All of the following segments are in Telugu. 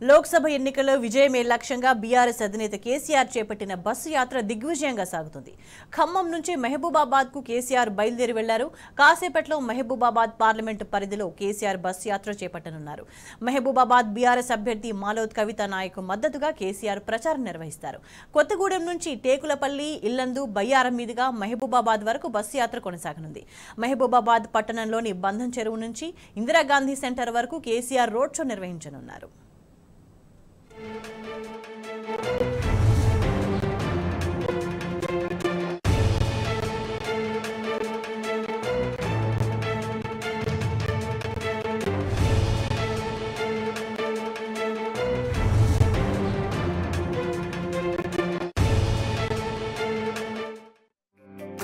లోక్సభ ఎన్నికల్లో విజయమే లక్ష్యంగా బీఆర్ఎస్ అధినేత కేసీఆర్ చేపట్టిన బస్సు యాత్ర దిగ్విజయంగా సాగుతుంది. ఖమ్మం నుంచి మహబూబాబాద్ కు కేసీఆర్ బయలుదేరి వెళ్లారు. కాసేపట్లో మహబూబాబాద్ పార్లమెంటు పరిధిలో కేసీఆర్ బస్సు యాత్ర చేపట్టనున్నారు. మహబూబాబాద్ బీఆర్ఎస్ అభ్యర్థి మాలోత్ కవిత నాయక్ మద్దతుగా కేసీఆర్ ప్రచారం నిర్వహిస్తారు. కొత్తగూడెం నుంచి టేకులపల్లి, ఇల్లందు, బయ్యారం మీదుగా మహబూబాబాద్ వరకు బస్సు యాత్ర కొనసాగనుంది. మహబూబాబాద్ పట్టణంలోని బంధం చెరువు నుంచి ఇందిరాగాంధీ సెంటర్ వరకు కేసీఆర్ రోడ్ షో నిర్వహించనున్నారు.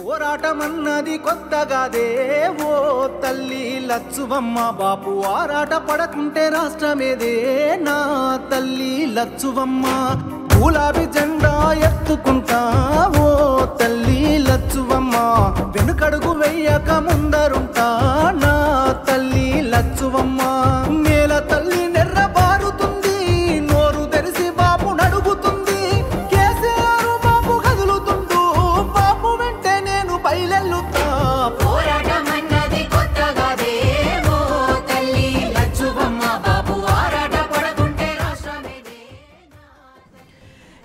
పోరాటమన్నది కొత్తగాదే ఓ తల్లి లచ్చువమ్మ బాపు ఆరాట పడకుంటే రాష్ట్రమేదే నా తల్లి లచ్చువమ్మ గులాబీ జెండా ఎత్తుకుంటా ఓ తల్లి లచ్చువమ్మ వెనుకడుగు వెయ్యక ముందరుంటా నా తల్లి లచ్చువమ్మ నేల తల్లి నెర్ర బారుతుంది నోరు తెరిసి బాపు నడుగుతుంది కేసీఆర్ బాపు కదులుతుంటూ బాపు వెంటే నేను బయలెల్లుతా పోరాటమన్నది కొత్తగాదే ఓ తల్లి లచ్చువమ్మ బాపు ఆరాట పడకుంటే రాష్ట్రమేదే.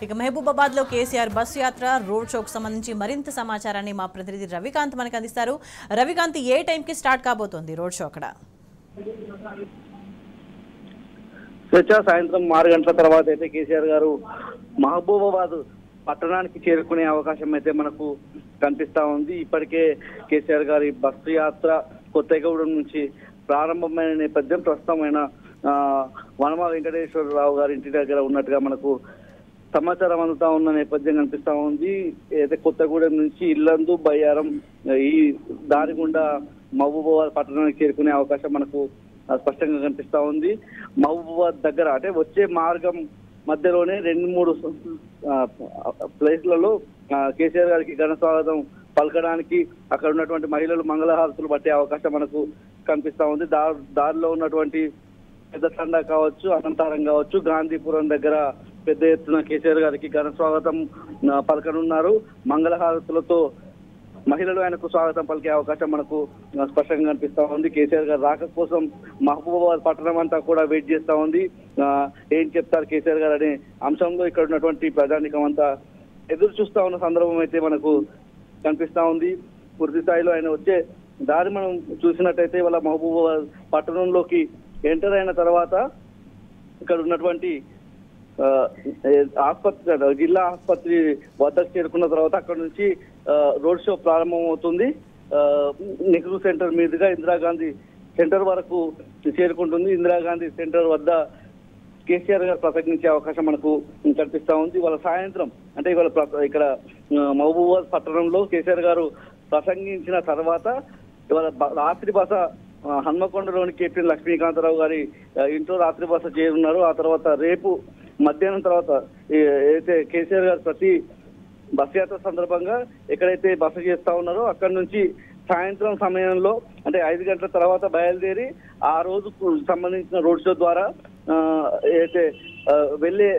ఇక మహబూబాబాద్ లో కేసీఆర్ బస్సు యాత్ర రోడ్ షోకు సంబంధించి మరింత సమాచారాన్ని మా ప్రతినిధి రవికాంత్ మనకు అందిస్తారు. రవికాంత్, ఏ టైంకి స్టార్ట్ కాబోతోంది రోడ్ షో అక్కడ? సాయంత్రం 6 గంటల తర్వాత అయితే కేసీఆర్ గారు మహబూబాబాద్ పట్టణానికి చేరుకునే అవకాశం అయితే మనకు కనిపిస్తా ఉంది. ఇప్పటికే కేసీఆర్ గారి బస్సు యాత్ర కొత్తగూడెం నుంచి ప్రారంభమైన నేపథ్యం ప్రస్తుతం ఆయన వనమా వెంకటేశ్వరరావు గారి ఇంటి దగ్గర ఉన్నట్టుగా మనకు సమాచారం అందుతా ఉన్న నేపథ్యం కనిపిస్తా ఉంది. అయితే కొత్తగూడెం నుంచి ఇల్లందు, బయ్యారం ఈ దారి గుండా మహబూబాబాద్ పట్టణానికి చేరుకునే అవకాశం మనకు స్పష్టంగా కనిపిస్తా ఉంది. మహబూబాబాద్ దగ్గర అంటే వచ్చే మార్గం మధ్యలోనే 2-3 ప్లేస్లలో కేసీఆర్ గారికి ఘన స్వాగతం పలకడానికి అక్కడ ఉన్నటువంటి మహిళలు మంగళహారతులు పట్టే అవకాశం మనకు కనిపిస్తా ఉంది. దారిలో ఉన్నటువంటి పెద్ద తండా కావచ్చు, అనంతారం కావచ్చు, గాంధీపురం దగ్గర పెద్ద ఎత్తున కేసీఆర్ గారికి ఘన స్వాగతం పలకనున్నారు. మంగళహారతులతో మహిళలు ఆయనకు స్వాగతం పలికే అవకాశం మనకు స్పష్టంగా కనిపిస్తా ఉంది. కేసీఆర్ గారు రాక కోసం మహబూబాబాద్ పట్టణం అంతా కూడా వెయిట్ చేస్తా ఉంది. ఏం చెప్తారు కేసీఆర్ గారు అనే అంశంలో ఇక్కడ ఉన్నటువంటి ప్రజానికం అంతా ఎదురు చూస్తా ఉన్న సందర్భం అయితే మనకు కనిపిస్తా ఉంది. పూర్తి స్థాయిలో ఆయన వచ్చే దారి మనం చూసినట్టయితే వాళ్ళ మహబూబాబాద్ పట్టణంలోకి ఎంటర్ అయిన తర్వాత ఇక్కడ ఉన్నటువంటి ఆసుపత్రి, జిల్లా ఆసుపత్రి వద్దకు చేరుకున్న తర్వాత అక్కడ నుంచి రోడ్ షో ప్రారంభం అవుతుంది. నెహ్రూ సెంటర్ మీదుగా ఇందిరాగాంధీ సెంటర్ వరకు చేరుకుంటుంది. ఇందిరాగాంధీ సెంటర్ వద్ద కేసీఆర్ గారు ప్రసంగించే అవకాశం మనకు కనిపిస్తా ఉంది. ఇవాళ సాయంత్రం అంటే ఇవాళ ఇక్కడ మహబూబాబాద్ పట్టణంలో కేసీఆర్ గారు ప్రసంగించిన తర్వాత ఇవాళ రాత్రి బస హన్మకొండలోని కెప్టెన్ లక్ష్మీకాంతరావు గారి ఇంట్లో రాత్రి బస చేరున్నారు. ఆ తర్వాత రేపు మధ్యాహ్నం తర్వాత ఏదైతే కేసీఆర్ గారు ప్రతి బస్ యాత్ర సందర్భంగా ఎక్కడైతే బస చేస్తా ఉన్నారో అక్కడ నుంచి సాయంత్రం సమయంలో అంటే 5 గంటల తర్వాత బయలుదేరి ఆ రోజుకు సంబంధించిన రోడ్ షో ద్వారా ఏదైతే వెళ్ళే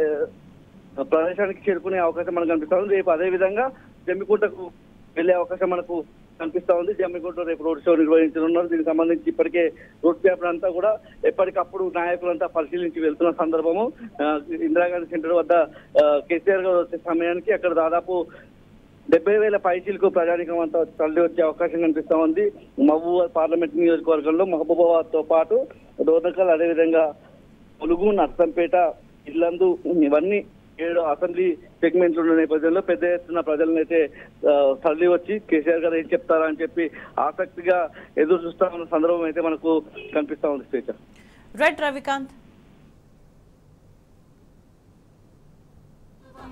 ప్రదేశానికి చేరుకునే అవకాశం మనకు కనిపిస్తా ఉంది. రేపు అదే విధంగా జమ్మికుంటకు వెళ్లే అవకాశం మనకు కనిపిస్తా ఉంది. జమ్మికుంట రేపు రోడ్ షో నిర్వహించనున్నారు. దీనికి సంబంధించి ఇప్పటికే రూట్ మ్యాప్ అంతా కూడా ఎప్పటికప్పుడు నాయకులంతా పరిశీలించి వెళ్తున్న సందర్భము. ఇందిరాగాంధీ సెంటర్ వద్ద కేసీఆర్ గారు వచ్చే సమయానికి అక్కడ దాదాపు 70,000 పైచీలకు ప్రజానికం అంతా తరలి వచ్చే అవకాశం కనిపిస్తా ఉంది. మహబూబాబాద్ పార్లమెంట్ నియోజకవర్గంలో మహబూబాబాద్ తో పాటు డోర్నకల్, అదేవిధంగా ములుగు, నర్సంపేట, ఇల్లందు ఇవన్నీ 7 అసెంబ్లీ సెగ్మెంట్లు ఉన్న నేపథ్యంలో పెద్ద ఎత్తున ప్రజలను అయితే తరలి వచ్చి కేసీఆర్ గారు ఏం చెప్తారా అని చెప్పి ఆసక్తిగా ఎదురు చూస్తా ఉన్న సందర్భం అయితే మనకు కనిపిస్తా ఉంది. రైట్ రవికాంత్.